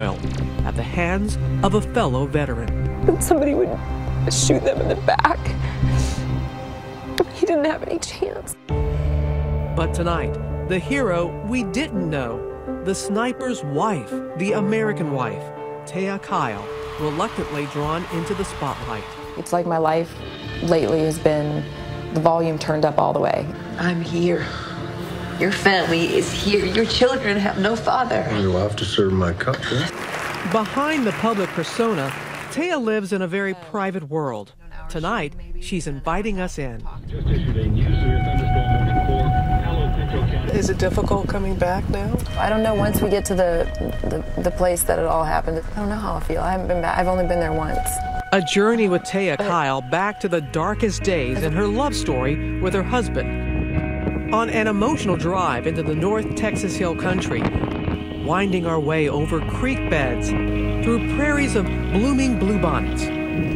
at the hands of a fellow veteran. And somebody would shoot them in the back. He didn't have any chance. But tonight, the hero we didn't know, the sniper's wife, the American wife, Taya Kyle, reluctantly drawn into the spotlight. It's like my life lately has been the volume turned up all the way. I'm here. Your family is here. Your children have no father. You'll have to serve my country. Behind the public persona, Taya lives in a very private world. Tonight, she's inviting us in. Is it difficult coming back now? I don't know, once we get to the place that it all happened, I don't know how I feel. I haven't been back. I've only been there once. A journey with Taya Kyle back to the darkest days in her love story with her husband. On an emotional drive into the North Texas Hill Country, winding our way over creek beds, through prairies of blooming bluebonnets,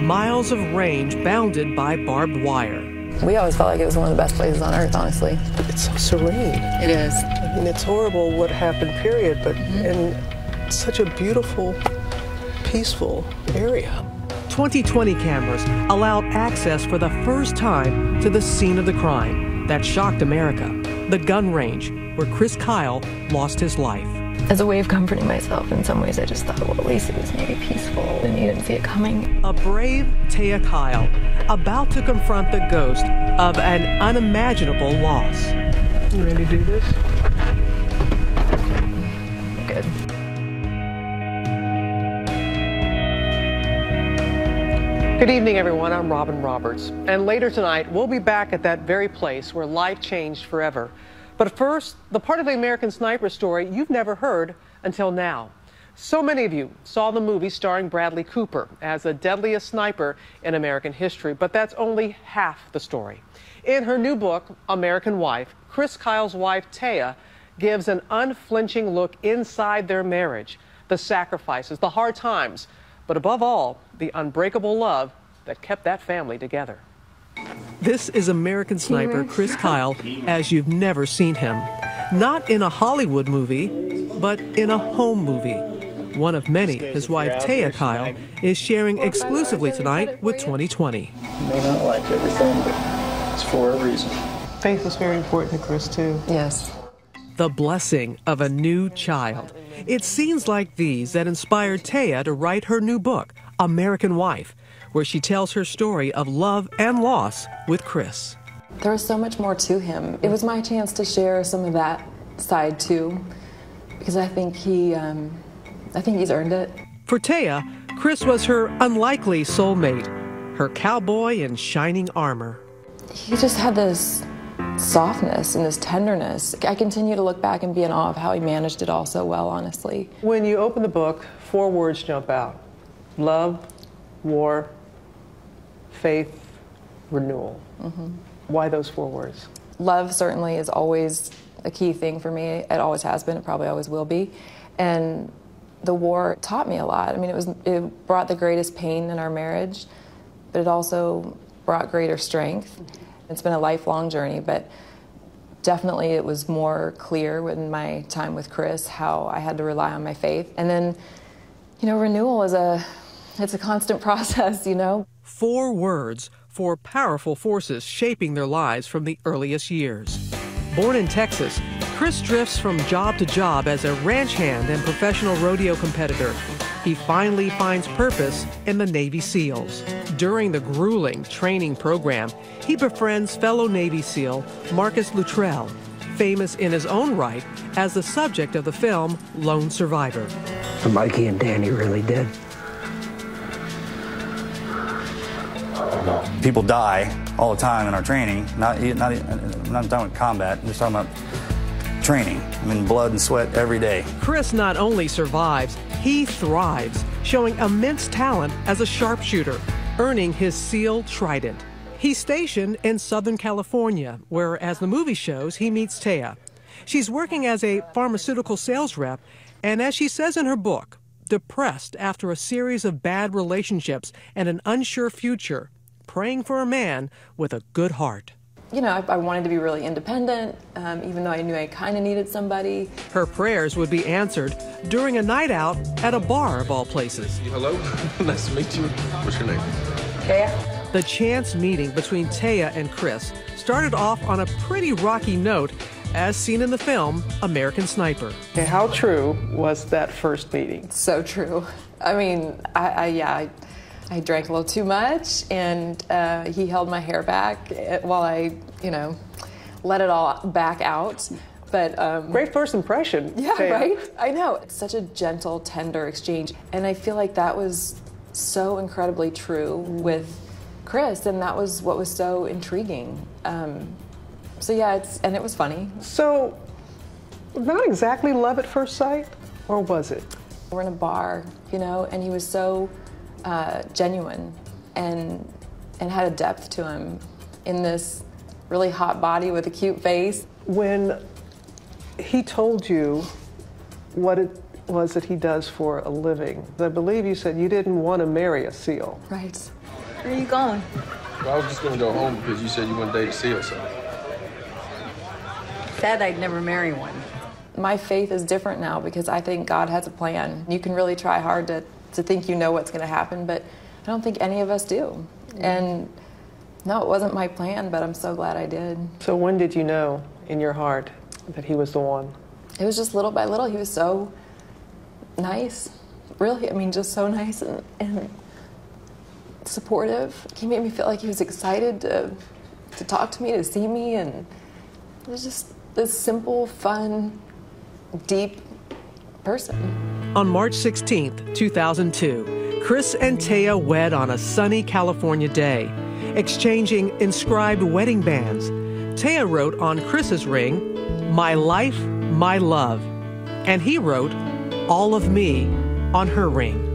miles of range bounded by barbed wire. We always felt like it was one of the best places on earth, honestly. It's so serene. It is. I mean, it's horrible what happened, period, but in such a beautiful, peaceful area. 2020 cameras allowed access for the first time to the scene of the crime that shocked America, the gun range where Chris Kyle lost his life. As a way of comforting myself, in some ways, I just thought, well, at least it was maybe peaceful, and you didn't see it coming. A brave Taya Kyle, about to confront the ghost of an unimaginable loss. You ready to do this? Good. Good evening, everyone. I'm Robin Roberts. And later tonight, we'll be back at that very place where life changed forever. But first, the part of the American Sniper story you've never heard until now. So many of you saw the movie starring Bradley Cooper as the deadliest sniper in American history, but that's only half the story. In her new book, American Wife, Chris Kyle's wife, Taya, gives an unflinching look inside their marriage, the sacrifices, the hard times, but above all, the unbreakable love that kept that family together. This is American Sniper Chris Kyle as you've never seen him. Not in a Hollywood movie, but in a home movie. One of many his wife Taya Kyle is sharing exclusively tonight with 2020. You may not like everything, but it's for a reason. Faith was very important to Chris, too. Yes. The blessing of a new child. It's scenes like these that inspired Taya to write her new book, American Wife, where she tells her story of love and loss with Chris. There was so much more to him. It was my chance to share some of that side too, because I think he's earned it. For Taya, Chris was her unlikely soulmate, her cowboy in shining armor. He just had this softness and this tenderness. I continue to look back and be in awe of how he managed it all so well, honestly. When you open the book, 4 words jump out: love, war, faith, renewal. Why those 4 words? Love certainly is always a key thing for me. It always has been. It probably always will be. And the war taught me a lot. I mean, it brought the greatest pain in our marriage, but it also brought greater strength. It's been a lifelong journey, but definitely it was more clear in my time with Chris how I had to rely on my faith. And then, you know, renewal is it's a constant process, you know. 4 words, 4 powerful forces shaping their lives from the earliest years. Born in Texas, Chris drifts from job to job as a ranch hand and professional rodeo competitor. He finally finds purpose in the Navy SEALs. During the grueling training program, he befriends fellow Navy SEAL Marcus Luttrell, famous in his own right as the subject of the film Lone Survivor. Are Mikey and Danny really dead? People die all the time in our training. I'm not talking about combat, I'm just talking about training. I mean, blood and sweat every day. Chris not only survives, he thrives, showing immense talent as a sharpshooter, earning his SEAL Trident. He's stationed in Southern California, where, as the movie shows, he meets Taya. She's working as a pharmaceutical sales rep, and as she says in her book, depressed after a series of bad relationships and an unsure future, praying for a man with a good heart. you know, I wanted to be really independent, even though I knew I kind of needed somebody. Her prayers would be answered during a night out at a bar of all places. Hello, nice to meet you. What's your name? Taya. The chance meeting between Taya and Chris started off on a pretty rocky note, as seen in the film American Sniper. Okay, how true was that first meeting? So true. I mean, I drank a little too much, and he held my hair back while I, you know, let it all back out. But great first impression. Yeah, Taya. right? I know. It's such a gentle, tender exchange. And I feel like that was so incredibly true with Chris, and that was what was so intriguing. So yeah, and it was funny. So, not exactly love at first sight, or was it? We're in a bar, you know, and he was so genuine and had a depth to him in this really hot body with a cute face. When he told you what it was that he does for a living, I believe you said you didn't want to marry a SEAL. Right. Where are you going? Well, I was just gonna go home because you said you wouldn't date a SEAL, so. Said I'd never marry one. My faith is different now because I think God has a plan. You can really try hard to think you know what's going to happen, but I don't think any of us do. And no, it wasn't my plan, but I'm so glad I did. So when did you know in your heart that he was the one? It was just little by little. He was so nice, really. I mean, just so nice and supportive. He made me feel like he was excited to talk to me, to see me, and it was just this simple, fun, deep person. On March 16th, 2002, Chris and Taya wed on a sunny California day, exchanging inscribed wedding bands. Taya wrote on Chris's ring, "My life, my love," and he wrote, "All of me," on her ring.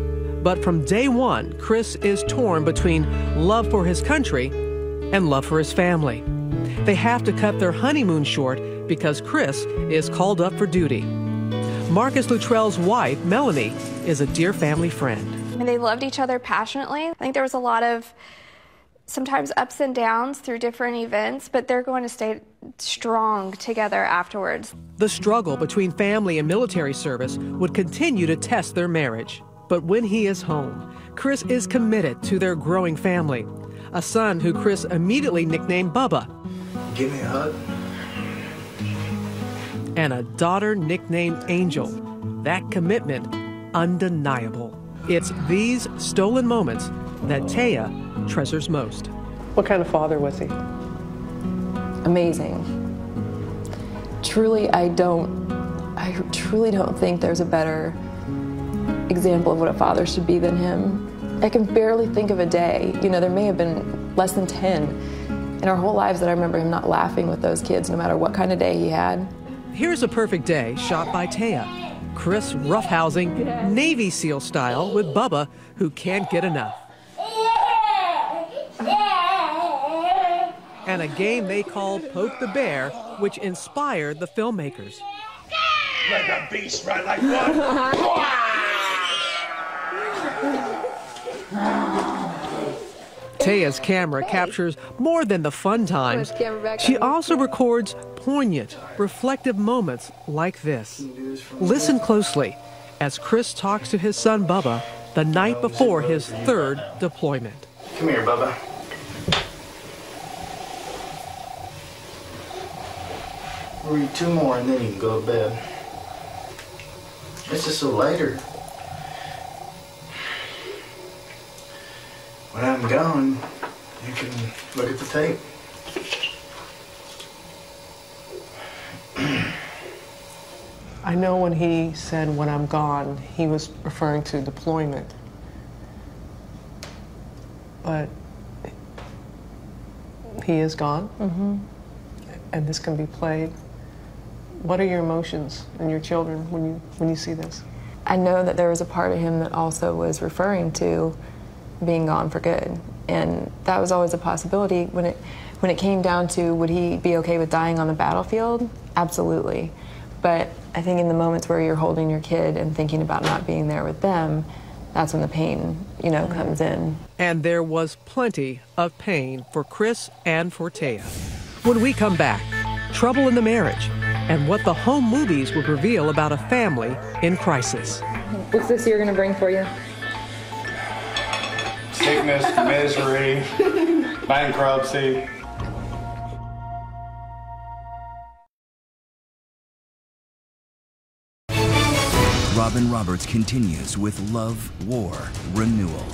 But from day one, Chris is torn between love for his country and love for his family. They have to cut their honeymoon short because Chris is called up for duty. Marcus Luttrell's wife, Melanie, is a dear family friend. I mean, they loved each other passionately. I think there was a lot of sometimes ups and downs through different events, but they're going to stay strong together afterwards. The struggle between family and military service would continue to test their marriage. But when he is home, Chris is committed to their growing family. A son who Chris immediately nicknamed Bubba. Give me a hug. And a daughter nicknamed Angel. That commitment, undeniable. It's these stolen moments that Taya treasures most. What kind of father was he? Amazing. Truly, I truly don't think there's a better example of what a father should be than him. I can barely think of a day. You know, there may have been less than 10 in our whole lives that I remember him not laughing with those kids, no matter what kind of day he had. Here's a perfect day shot by Taya. Chris roughhousing Navy SEAL style with Bubba, who can't get enough. And a game they call Poke the Bear, which inspired the filmmakers. Like a beast, right? Like what? Taya's camera captures more than the fun times. She also records poignant, reflective moments like this. Listen closely as Chris talks to his son Bubba the night before his third deployment. Come here, Bubba. We'll read 2 more and then you can go to bed. It's just so later. When I'm gone, you can look at the tape. I know when he said, "when I'm gone," he was referring to deployment. But he is gone, and this can be played. What are your emotions and your children when you see this? I know that there was a part of him that also was referring to being gone for good, and that was always a possibility. When it came down to would he be okay with dying on the battlefield, absolutely. But I think in the moments where you're holding your kid and thinking about not being there with them, that's when the pain, comes in. And there was plenty of pain for Chris and for Taya. When we come back, trouble in the marriage and what the home movies would reveal about a family in crisis. What's this year going to bring for you? Sickness, misery, bankruptcy. Robin Roberts continues with Love, War, Renewal.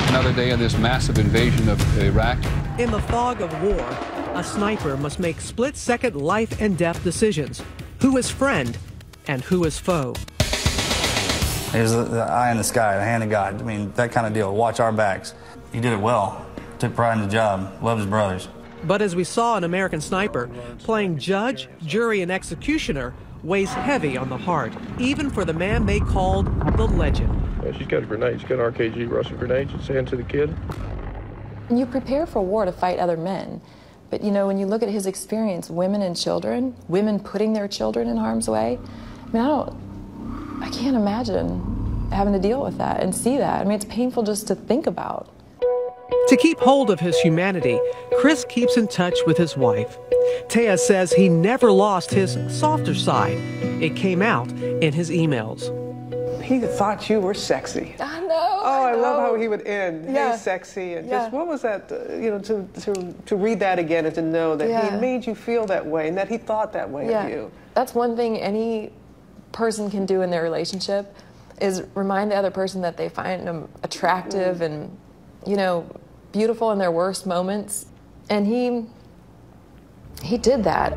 Another day of this massive invasion of Iraq. In the fog of war, a sniper must make split-second life and death decisions. Who is friend and who is foe? There's the eye in the sky, the hand of God. I mean, that kind of deal. Watch our backs. He did it well. Took pride in the job. Loved his brothers. But as we saw in American Sniper, playing judge, jury, and executioner weighs heavy on the heart, even for the man they called the legend. She's got a grenade. She's got an RKG Russian grenade. She's saying to the kid. You prepare for war to fight other men. But, you know, when you look at his experience, women and children, women putting their children in harm's way, I mean, I can't imagine having to deal with that and see that. I mean, it's painful just to think about. To keep hold of his humanity, Chris keeps in touch with his wife. Taya says he never lost his softer side. It came out in his emails. He thought you were sexy. I know. Oh, I love how he would end. Yeah. Hey, sexy. And Yeah. just, what was that, you know, to read that again and to know that he made you feel that way and that he thought that way of you. That's one thing any person can do in their relationship is remind the other person that they find them attractive and, you know, beautiful in their worst moments. And he did that.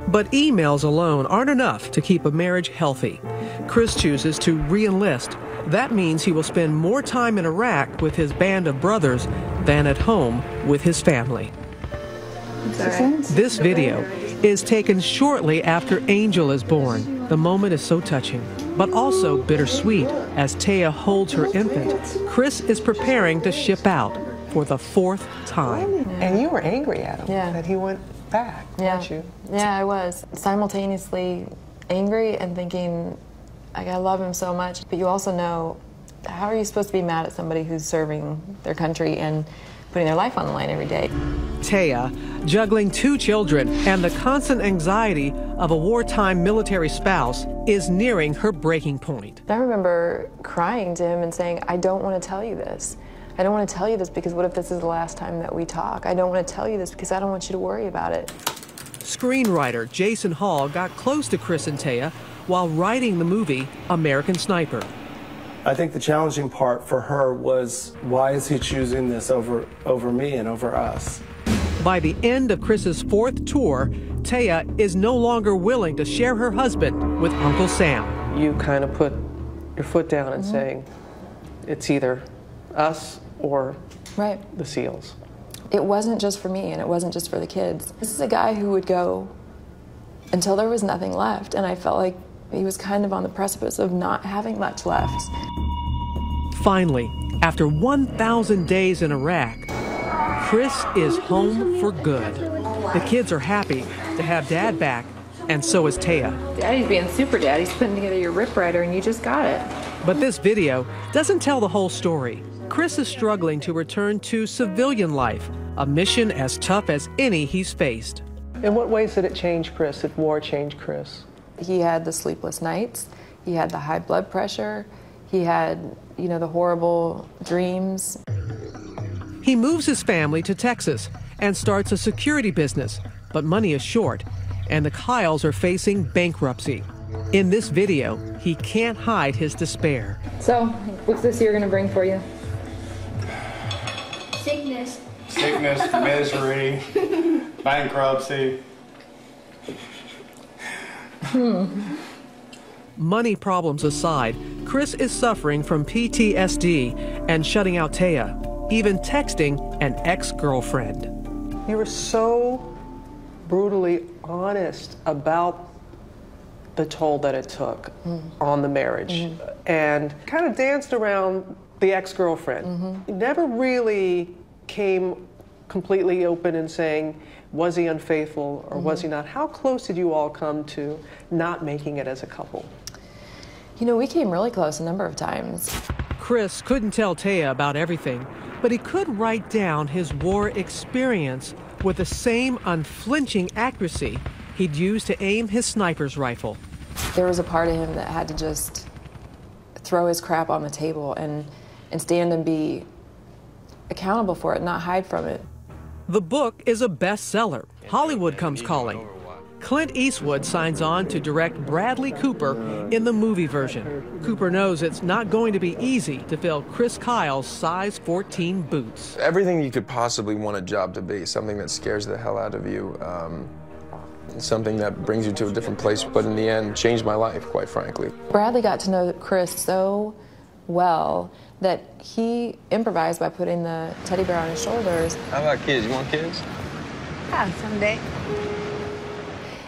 But emails alone aren't enough to keep a marriage healthy. Chris chooses to re-enlist. That means he will spend more time in Iraq with his band of brothers than at home with his family. This video is taken shortly after Angel is born. The moment is so touching, but also bittersweet. As Taya holds her infant, Chris is preparing to ship out for the 4th time. And you were angry at him that he went back, weren't you? Yeah, I was. Simultaneously angry and thinking, like, I love him so much. But you also know, how are you supposed to be mad at somebody who's serving their country and putting their life on the line every day? Taya, juggling 2 children and the constant anxiety of a wartime military spouse, is nearing her breaking point. I remember crying to him and saying, I don't want to tell you this. I don't want to tell you this because what if this is the last time that we talk? I don't want to tell you this because I don't want you to worry about it. Screenwriter Jason Hall got close to Chris and Taya while writing the movie American Sniper. I think the challenging part for her was, why is he choosing this over me and over us? By the end of Chris's 4th tour, Taya is no longer willing to share her husband with Uncle Sam. You kind of put your foot down and saying, it's either us or the SEALs. It wasn't just for me and it wasn't just for the kids. This is a guy who would go until there was nothing left, and I felt like he was kind of on the precipice of not having much left. Finally, after 1,000 days in Iraq, Chris is home for good. The kids are happy to have Dad back, and so is Taya. Daddy's being super dad. He's putting together your rip rider and you just got it. But this video doesn't tell the whole story. Chris is struggling to return to civilian life, a mission as tough as any he's faced. In what ways did it change Chris? Did war change Chris? He had the sleepless nights. He had the high blood pressure. He had, you know, the horrible dreams. He moves his family to Texas and starts a security business, but money is short, and the Kyles are facing bankruptcy. In this video, he can't hide his despair. So, what's this year going to bring for you? Sickness. Sickness, misery, bankruptcy. Money problems aside, Chris is suffering from PTSD and shutting out Taya, even texting an ex-girlfriend. You were so brutally honest about the toll that it took on the marriage and kind of danced around the ex-girlfriend. You never really came completely open and saying, was he unfaithful or was he not? How close did you all come to not making it as a couple? You know, we came really close a number of times. Chris couldn't tell Taya about everything, but he could write down his war experience with the same unflinching accuracy he'd used to aim his sniper's rifle. There was a part of him that had to just throw his crap on the table and stand and be accountable for it, not hide from it. The book is a bestseller. Hollywood comes calling. Clint Eastwood signs on to direct Bradley Cooper in the movie version. Cooper knows it's not going to be easy to fill Chris Kyle's size 14 boots. Everything you could possibly want a job to be, something that scares the hell out of you, something that brings you to a different place, but in the end, changed my life, quite frankly. Bradley got to know Chris so well that he improvised by putting the teddy bear on his shoulders. How about kids? You want kids? Yeah, someday.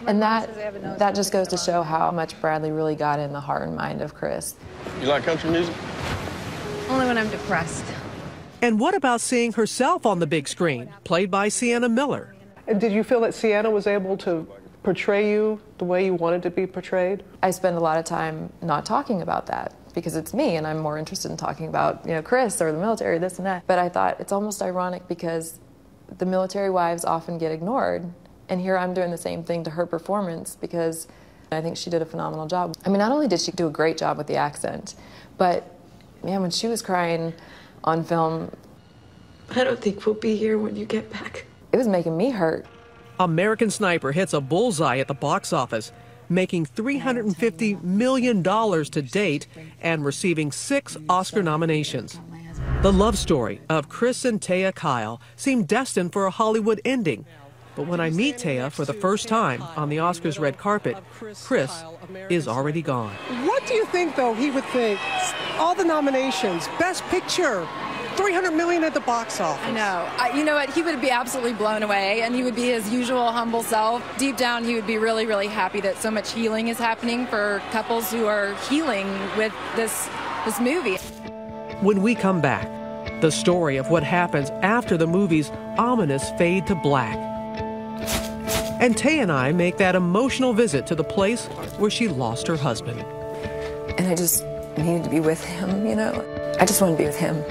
And that just goes to show how much Bradley really got in the heart and mind of Chris. You like country music? Only when I'm depressed. And what about seeing herself on the big screen, played by Sienna Miller? And did you feel that Sienna was able to portray you the way you wanted to be portrayed? I spend a lot of time not talking about that because it's me and I'm more interested in talking about, Chris or the military, this and that. But I thought it's almost ironic because the military wives often get ignored. And here I'm doing the same thing to her performance because I think she did a phenomenal job. I mean, not only did she do a great job with the accent, but man, when she was crying on film, I don't think we'll be here when you get back. It was making me hurt. American Sniper hits a bullseye at the box office, making $350 million to date and receiving 6 Oscar nominations. The love story of Chris and Taya Kyle seemed destined for a Hollywood ending. But when I meet Taya for the first time on the Oscars red carpet, Chris is already gone. What do you think, though, he would think? All the nominations, Best Picture, $300 million at the box office. I know. You know what? He would be absolutely blown away, and he would be his usual humble self. Deep down, he would be really, really happy that so much healing is happening for couples who are healing with this movie. When we come back, the story of what happens after the movie's ominous fade to black. And Taya and I make that emotional visit to the place where she lost her husband. And I just needed to be with him, I just want to be with him.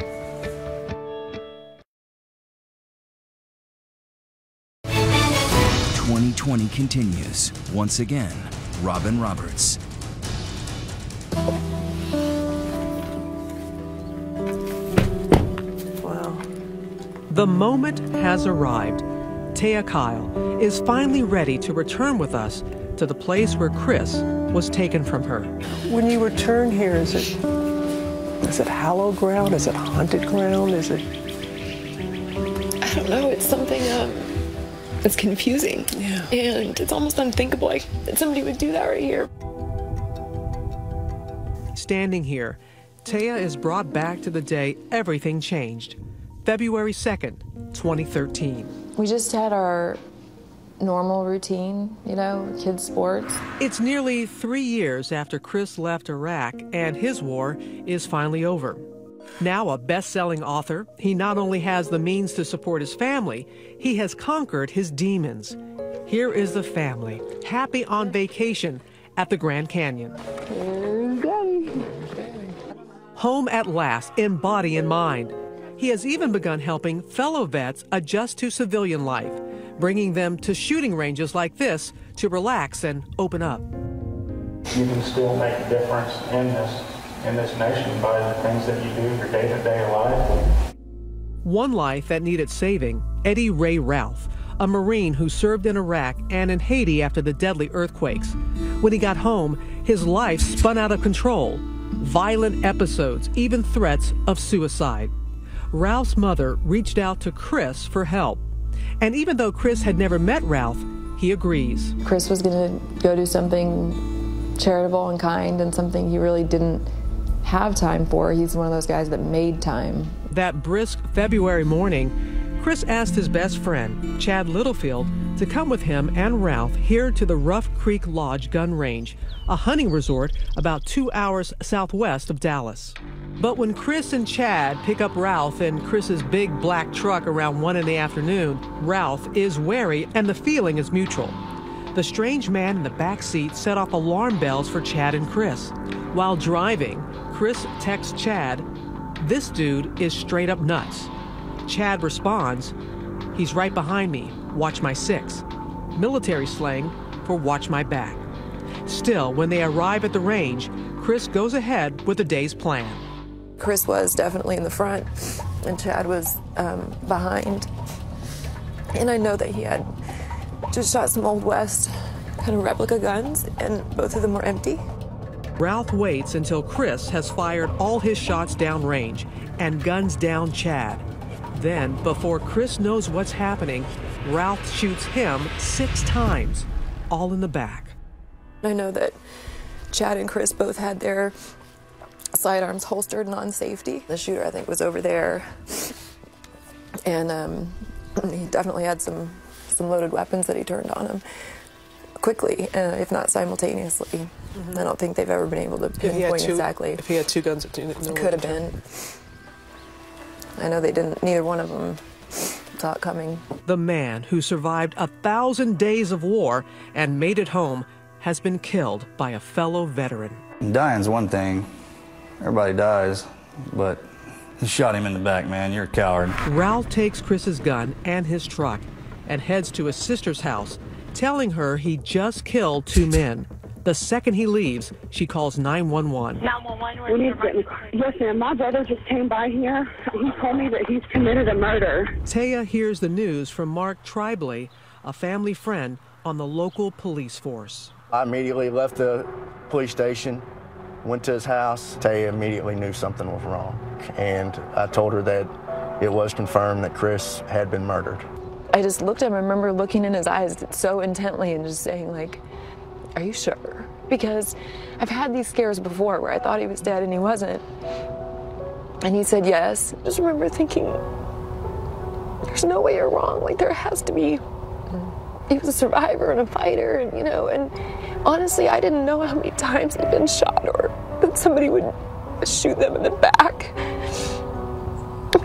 '20 continues. Once again, Robin Roberts. Wow. The moment has arrived. Taya Kyle is finally ready to return with us to the place where Chris was taken from her. When you return here, is it hallowed ground? Is it haunted ground? Is it? I don't know. It's something it's confusing. Yeah. And it's almost unthinkable that somebody would do that right here. Standing here, Taya is brought back to the day everything changed. February 2nd, 2013. We just had our normal routine, kids' sports. It's nearly 3 years after Chris left Iraq, and his war is finally over. Now a best-selling author, he not only has the means to support his family, he has conquered his demons. Here is the family, happy on vacation at the Grand Canyon. Home at last, in body and mind. He has even begun helping fellow vets adjust to civilian life, bringing them to shooting ranges like this to relax and open up. You can still make a difference in this nation by the things that you do in your day-to-day life. One life that needed saving, Eddie Ray Ralph, a Marine who served in Iraq and in Haiti after the deadly earthquakes. When he got home, his life spun out of control. Violent episodes, even threats of suicide. Ralph's mother reached out to Chris for help. And even though Chris had never met Ralph, he agrees. Chris was going to go do something charitable and kind and something he really didn't have time for. He's one of those guys that made time. That brisk February morning, Chris asked his best friend, Chad Littlefield, to come with him and Ralph here to the Rough Creek Lodge gun range, a hunting resort about 2 hours southwest of Dallas. But when Chris and Chad pick up Ralph in Chris's big black truck around 1 in the afternoon, Ralph is wary and the feeling is mutual. The strange man in the back seat set off alarm bells for Chad and Chris. While driving, Chris texts Chad, "This dude is straight up nuts." Chad responds, "He's right behind me, watch my 6." Military slang for watch my back. Still, when they arrive at the range, Chris goes ahead with the day's plan. Chris was definitely in the front, and Chad was behind. And I know that he had just shot some Old West kind of replica guns, and both of them were empty. Ralph waits until Chris has fired all his shots downrange and guns down Chad. Then, before Chris knows what's happening, Ralph shoots him 6 times, all in the back. I know that Chad and Chris both had their sidearms holstered and on safety. The shooter, I think, was over there, and he definitely had some loaded weapons that he turned on him quickly, if not simultaneously. I don't think they've ever been able to pinpoint exactly. If he had 2 guns, it could have been. I know they didn't. Neither one of them saw it coming. The man who survived 1,000 days of war and made it home has been killed by a fellow veteran. Dying's one thing. Everybody dies, but you shot him in the back, man. You're a coward. Ralph takes Chris's gun and his truck and heads to his sister's house, telling her he just killed 2 men. The second he leaves, she calls 911. 911, we need to get in the car. Yes, ma'am. My brother just came by here. He told me that he's committed a murder. Taya hears the news from Mark Tribley, a family friend on the local police force. I immediately left the police station, went to his house. Taya immediately knew something was wrong, and I told her that it was confirmed that Chris had been murdered. I just looked at him. I remember looking in his eyes so intently and just saying, like, "Are you sure?" Because I've had these scares before where I thought he was dead and he wasn't. And he said yes. I just remember thinking, there's no way you're wrong. Like, there has to be. He was a survivor and a fighter, and and honestly, I didn't know how many times he'd been shot or that somebody would shoot them in the back.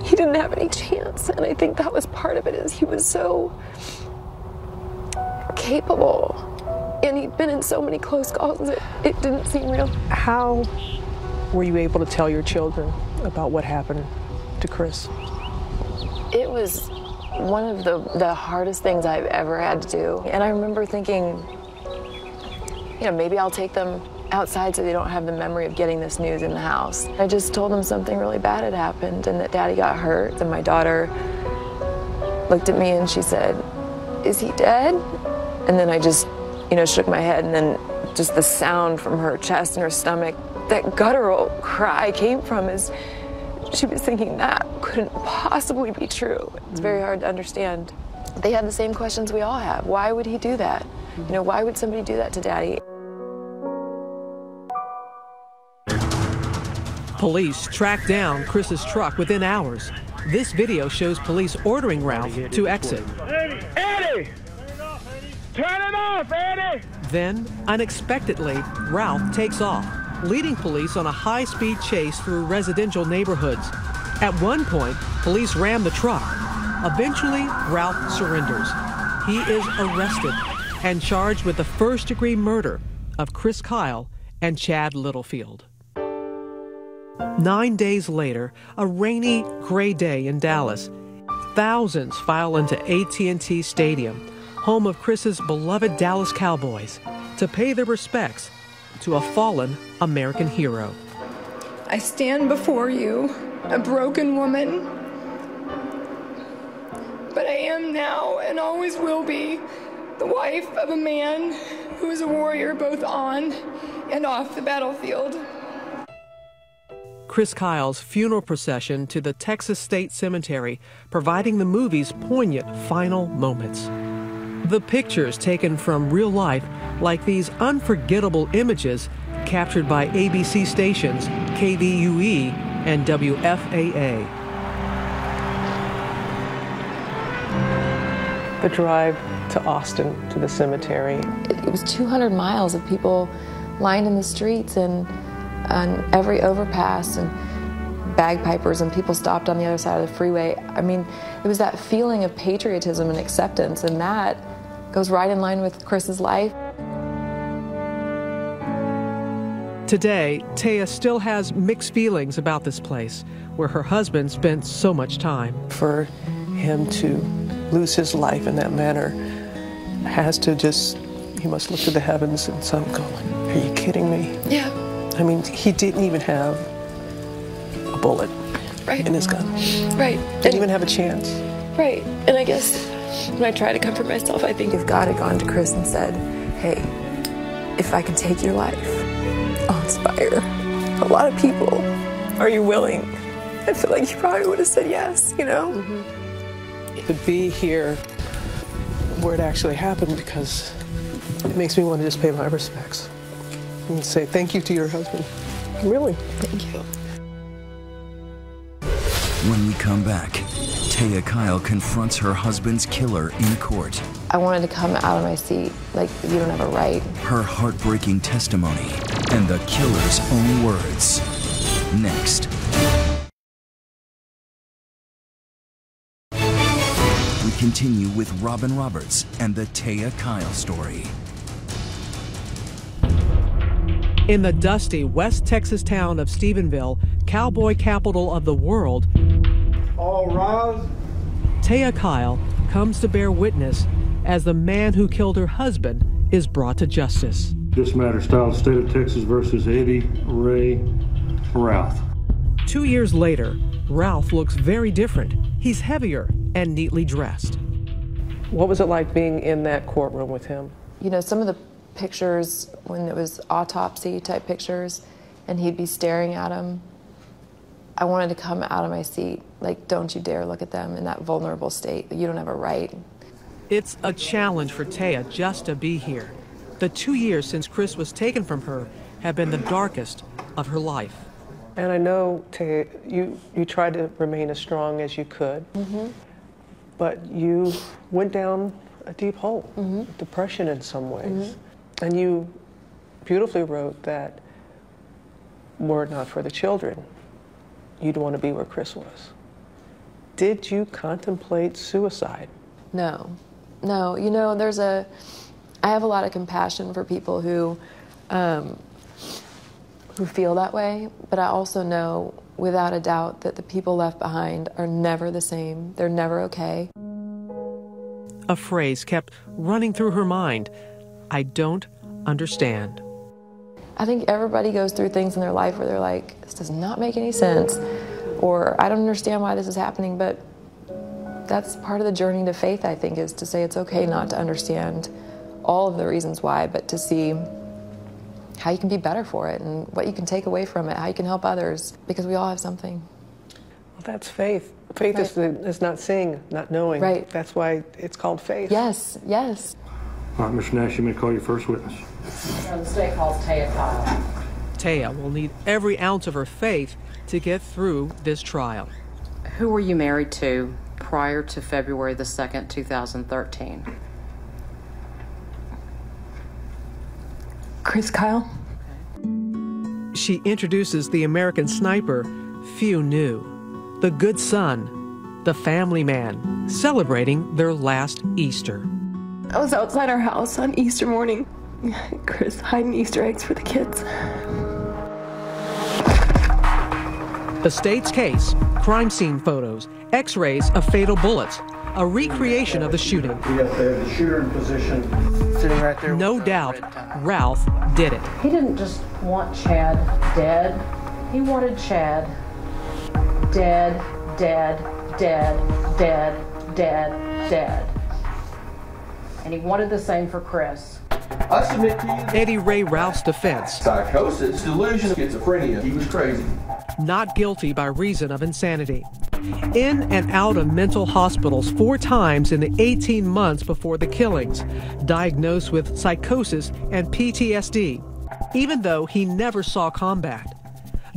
He didn't have any chance, and I think that was part of it, is he was so capable, and he'd been in so many close calls that it didn't seem real. How were you able to tell your children about what happened to Chris? It was one of the hardest things I've ever had to do, and I remember thinking, maybe I'll take them outside so they don't have the memory of getting this news in the house. I just told them something really bad had happened and that Daddy got hurt. And my daughter looked at me and she said, "Is he dead?" And then I just, shook my head, and then just the sound from her chest and her stomach, that guttural cry came from, is she was thinking that couldn't possibly be true. It's very hard to understand. They had the same questions we all have. Why would he do that? Why would somebody do that to Daddy? Police tracked down Chris's truck within hours. This video shows police ordering Ralph to exit. Eddie! Turn it off, Eddie! Then, unexpectedly, Ralph takes off, leading police on a high-speed chase through residential neighborhoods. At one point, police ram the truck. Eventually, Ralph surrenders. He is arrested and charged with the first-degree murder of Chris Kyle and Chad Littlefield. 9 days later, a rainy, gray day in Dallas, thousands file into AT&T Stadium, home of Chris's beloved Dallas Cowboys, to pay their respects to a fallen American hero. I stand before you, a broken woman, but I am now and always will be the wife of a man who is a warrior both on and off the battlefield. Chris Kyle's funeral procession to the Texas State Cemetery, providing the movie's poignant final moments. The pictures taken from real life, like these unforgettable images captured by ABC stations KVUE and WFAA. The drive to Austin, to the cemetery. It was 200 miles of people lined in the streets and on every overpass, and bagpipers, and people stopped on the other side of the freeway. I mean, it was that feeling of patriotism and acceptance, and that goes right in line with Chris's life. Today, Taya still has mixed feelings about this place where her husband spent so much time. For him to lose his life in that manner has to just, he must look to the heavens and some going, are you kidding me? Yeah. I mean, he didn't even have a bullet in his gun. Right. Didn't even have a chance. Right. And I guess when I try to comfort myself, I think if God had gone to Chris and said, hey, if I can take your life, I'll inspire a lot of people. Are you willing? I feel like he probably would have said yes, you know? To be here where it actually happened, because it makes me want to just pay my respects and say thank you to your husband. Really, thank you. When we come back, Taya Kyle confronts her husband's killer in court. I wanted to come out of my seat, like, you don't have a right. Her heartbreaking testimony and the killer's own words. Next. We continue with Robin Roberts and the Taya Kyle story. In the dusty West Texas town of Stephenville, cowboy capital of the world, all rise. Taya Kyle comes to bear witness as the man who killed her husband is brought to justice. This matter styled State of Texas versus Eddie Ray Ralph. 2 years later, Ralph looks very different. He's heavier and neatly dressed. What was it like being in that courtroom with him? You know, some of the pictures when it was autopsy type pictures and he'd be staring at them, I wanted to come out of my seat. Like, don't you dare look at them in that vulnerable state. You don't have a right. It's a challenge for Taya just to be here. The 2 years since Chris was taken from her have been the darkest of her life. And I know, Taya, you tried to remain as strong as you could, but you went down a deep hole, depression in some ways. And you beautifully wrote that were it not for the children, you'd want to be where Chris was. Did you contemplate suicide? No. No, you know, I have a lot of compassion for people who feel that way, but I also know without a doubt that the people left behind are never the same. They're never okay. A phrase kept running through her mind. I don't understand. I think everybody goes through things in their life where they're like, this does not make any sense, or I don't understand why this is happening, but that's part of the journey to faith, I think, is to say it's okay not to understand all of the reasons why, but to see how you can be better for it and what you can take away from it, how you can help others, because we all have something. Well, that's faith. Faith is not seeing, not knowing. Right. That's why it's called faith. Yes, yes. All right, Mr. Nash, you may call your first witness. The state calls Taya Kyle. Taya will need every ounce of her faith to get through this trial. Who were you married to prior to February the 2nd, 2013? Chris Kyle. She introduces the American sniper few knew. The good son, the family man, celebrating their last Easter. I was outside our house on Easter morning. Chris hiding Easter eggs for the kids. The state's case, crime scene photos, x-rays of fatal bullets, a recreation of the shooting. We have the shooter in position, sitting right there. No doubt, Ralph did it. He didn't just want Chad dead. He wanted Chad dead, dead, dead, dead, dead, dead. And he wanted the same for Chris. I submit to you Eddie Ray Ralph's defense. Psychosis, delusion, schizophrenia. He was crazy. Not guilty by reason of insanity. In and out of mental hospitals 4 times in the 18 months before the killings. Diagnosed with psychosis and PTSD, even though he never saw combat.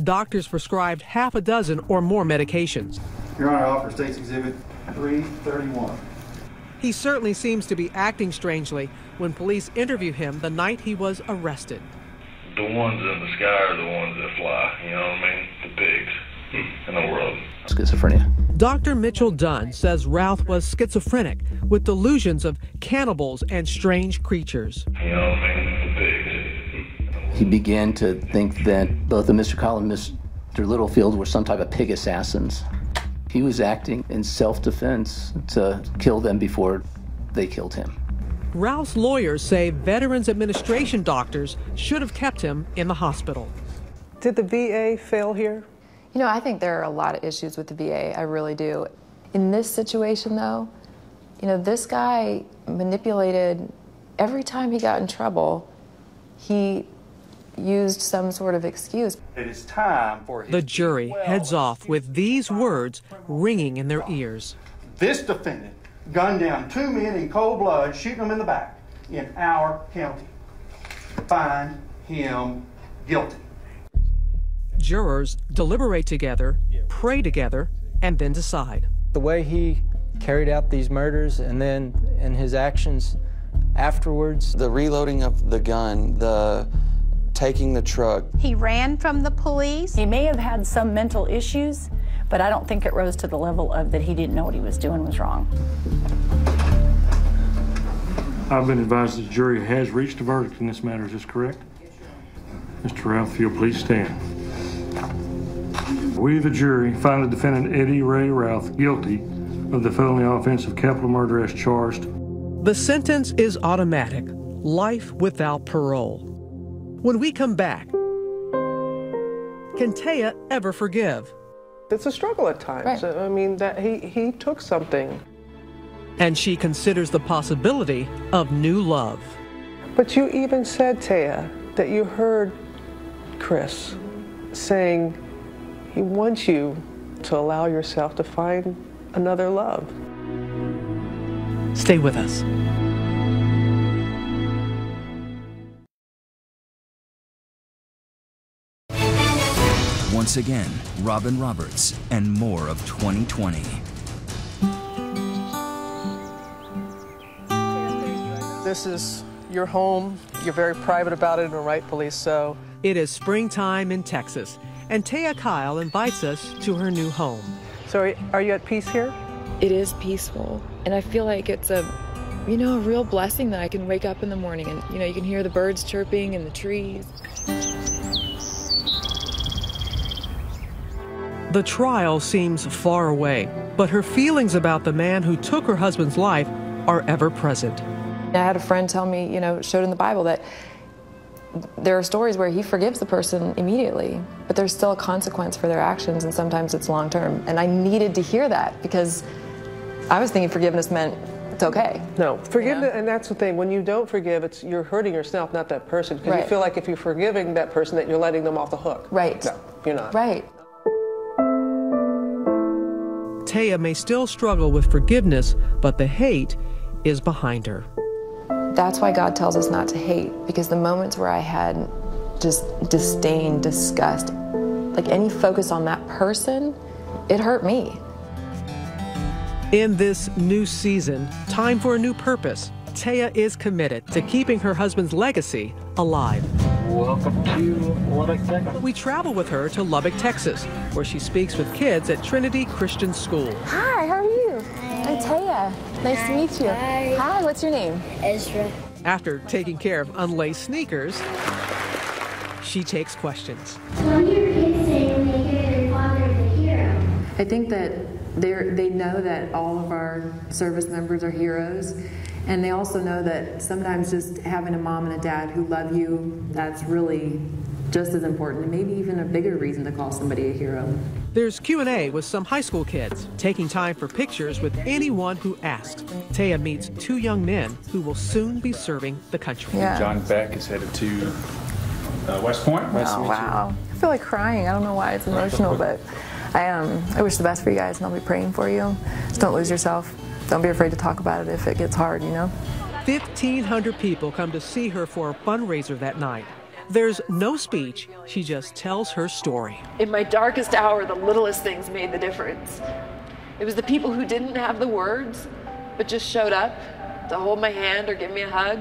Doctors prescribed half a dozen or more medications. Your Honor, I offer State's Exhibit 331. He certainly seems to be acting strangely when police interview him the night he was arrested. The ones in the sky are the ones that fly, you know what I mean? The pigs in the world. Schizophrenia. Dr. Mitchell Dunn says Ralph was schizophrenic with delusions of cannibals and strange creatures. You know what I mean? The pigs. He began to think that both Mr. Call and Mr. Littlefield were some type of pig assassins. He was acting in self-defense to kill them before they killed him. Ralph's lawyers say Veterans Administration doctors should have kept him in the hospital. Did the VA fail here? You know, I think there are a lot of issues with the VA. I really do. In this situation, though, you know, this guy manipulated every time he got in trouble. He used some sort of excuse. It is time for The jury heads off with these words ringing in their ears. This defendant gunned down 2 men in cold blood, shooting them in the back in our county. Find him guilty. Jurors deliberate together, pray together, and then decide. The way he carried out these murders and then in his actions afterwards. The reloading of the gun, the taking the truck. He ran from the police. He may have had some mental issues, but I don't think it rose to the level of that he didn't know what he was doing was wrong. I've been advised the jury has reached a verdict in this matter. Is this correct? Mr. Ralph, if you'll please stand. We, the jury, find the defendant Eddie Ray Ralph guilty of the felony offense of capital murder as charged. The sentence is automatic, life without parole. When we come back, can Taya ever forgive? It's a struggle at times. Right. I mean, that he took something. And she considers the possibility of new love. But you even said, Taya, that you heard Chris saying he wants you to allow yourself to find another love. Stay with us. Once again, Robin Roberts and more of 2020. This is your home. You're very private about it, and rightfully so. It is springtime in Texas, and Taya Kyle invites us to her new home. So are you at peace here? It is peaceful, and I feel like it's a real blessing that I can wake up in the morning and, you can hear the birds chirping and the trees. The trial seems far away, but her feelings about the man who took her husband's life are ever present. I had a friend tell me, showed in the Bible that there are stories where he forgives the person immediately, but there's still a consequence for their actions, and sometimes it's long term. And I needed to hear that because I was thinking forgiveness meant it's okay. No, forgiveness, and that's the thing. When you don't forgive, you're hurting yourself, not that person, because you feel like if you're forgiving that person, that you're letting them off the hook. Right. No, you're not. Right. Taya may still struggle with forgiveness, but the hate is behind her. That's why God tells us not to hate, because the moments where I had just disdain, disgust, like any focus on that person, it hurt me. In this new season, time for a new purpose, Taya is committed to keeping her husband's legacy alive. Welcome to Lubbock, Texas. We travel with her to Lubbock, Texas, where she speaks with kids at Trinity Christian School. Hi, how are you? I'm Taya. Nice to meet you. Hi, what's your name? Ezra. After taking care of unlaced sneakers, she takes questions. What do your kids say when they hear their father is a hero? I think that they know that all of our service members are heroes, and they also know that sometimes just having a mom and a dad who love you, that's really just as important, and maybe even a bigger reason to call somebody a hero. There's Q&A with some high school kids, taking time for pictures with anyone who asks. Taya meets 2 young men who will soon be serving the country. Yeah. John Beck is headed to West Point. Nice to meet you. Wow. I feel like crying. I don't know why it's emotional, but I wish the best for you guys, and I'll be praying for you. Just don't lose yourself. Don't be afraid to talk about it if it gets hard, 1,500 people come to see her for a fundraiser that night. There's no speech, she just tells her story. In my darkest hour, the littlest things made the difference. It was the people who didn't have the words, but just showed up to hold my hand or give me a hug.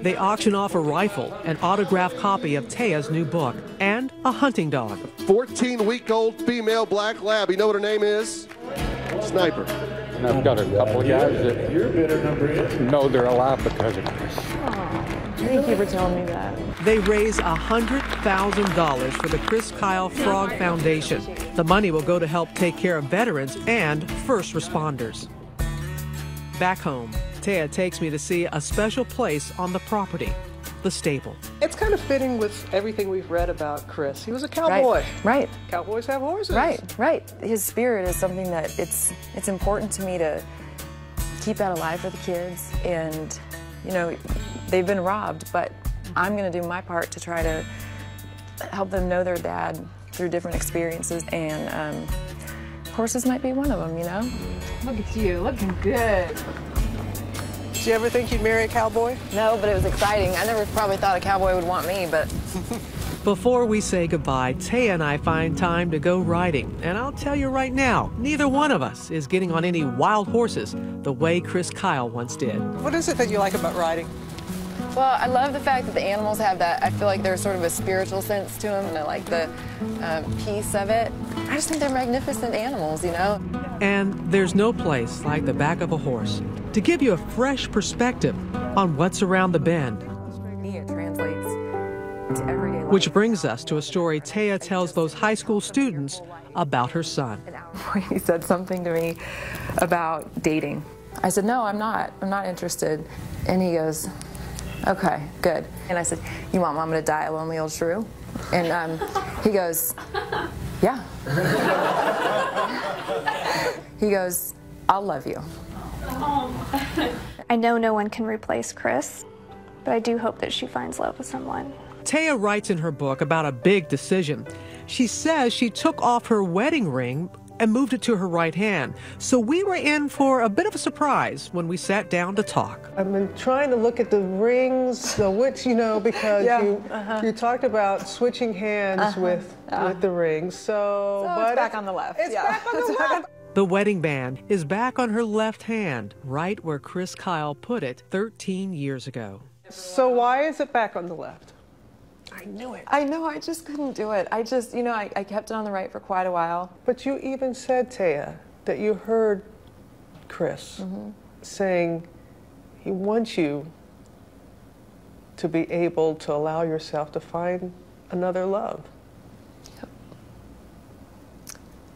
They auction off a rifle, an autographed copy of Taya's new book, and a hunting dog. 14-week-old female black lab. You know what her name is? Sniper. And I've got a couple of guys that know they're alive because of Chris. Thank you for telling me that. They raise $100,000 for the Chris Kyle Frog Foundation. The money will go to help take care of veterans and first responders. Back home, Taya takes me to see a special place on the property, the stable. It's kind of fitting with everything we've read about Chris. He was a cowboy. Right. Cowboys have horses. Right. His spirit is something that it's important to me to keep that alive for the kids. And, you know, they've been robbed, but I'm going to do my part to try to help them know their dad through different experiences. And horses might be one of them, you know? Look at you, looking good. Did you ever think you'd marry a cowboy? No, but it was exciting. I never probably thought a cowboy would want me, but... Before we say goodbye, Taya and I find time to go riding. And I'll tell you right now, neither one of us is getting on any wild horses the way Chris Kyle once did. What is it that you like about riding? Well, I love the fact that the animals have that. I feel like there's sort of a spiritual sense to them, and I like the peace of it. I just think they're magnificent animals, you know? And there's no place like the back of a horse to give you a fresh perspective on what's around the bend. It translates to everyday life. Which brings us to a story Taya tells those high school students about her son. He said something to me about dating. I said, no, I'm not interested. And he goes, okay, good. And I said, you want Mama to die a lonely old shrew? And he goes, yeah. He goes, I'll love you. I know no one can replace Chris, but I do hope that she finds love with someone. Taya writes in her book about a big decision. She says she took off her wedding ring and moved it to her right hand. So we were in for a bit of a surprise when we sat down to talk. I've been trying to look at the rings, the which, you know, because you talked about switching hands with the rings. So it's back on the left. It's back on the left. The wedding band is back on her left hand, right where Chris Kyle put it 13 years ago. So why is it back on the left? I knew it. I know, I just couldn't do it. I just, you know, I kept it on the right for quite a while. But you even said, Taya, that you heard Chris saying he wants you to be able to allow yourself to find another love.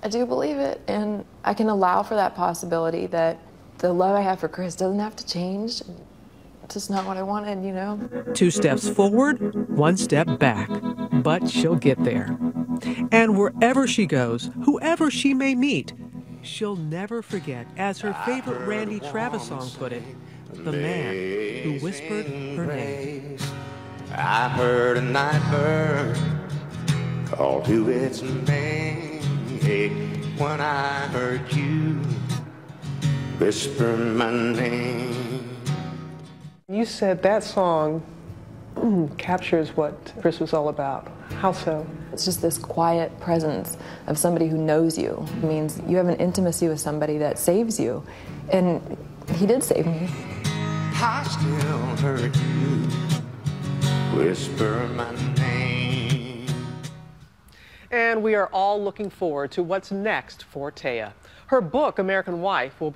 I do believe it, and I can allow for that possibility that the love I have for Chris doesn't have to change. It's just not what I wanted, you know? 2 steps forward, 1 step back, but she'll get there. And wherever she goes, whoever she may meet, she'll never forget, as her favorite Randy Travis song put it, the man who whispered her name. I heard a night bird call to its name when I heard you whisper my name. You said that song captures what Chris was all about. How so? It's just this quiet presence of somebody who knows you. It means you have an intimacy with somebody that saves you. And he did save me. I still heard you whisper my name. And we are all looking forward to what's next for Taya. Her book, American Wife, will be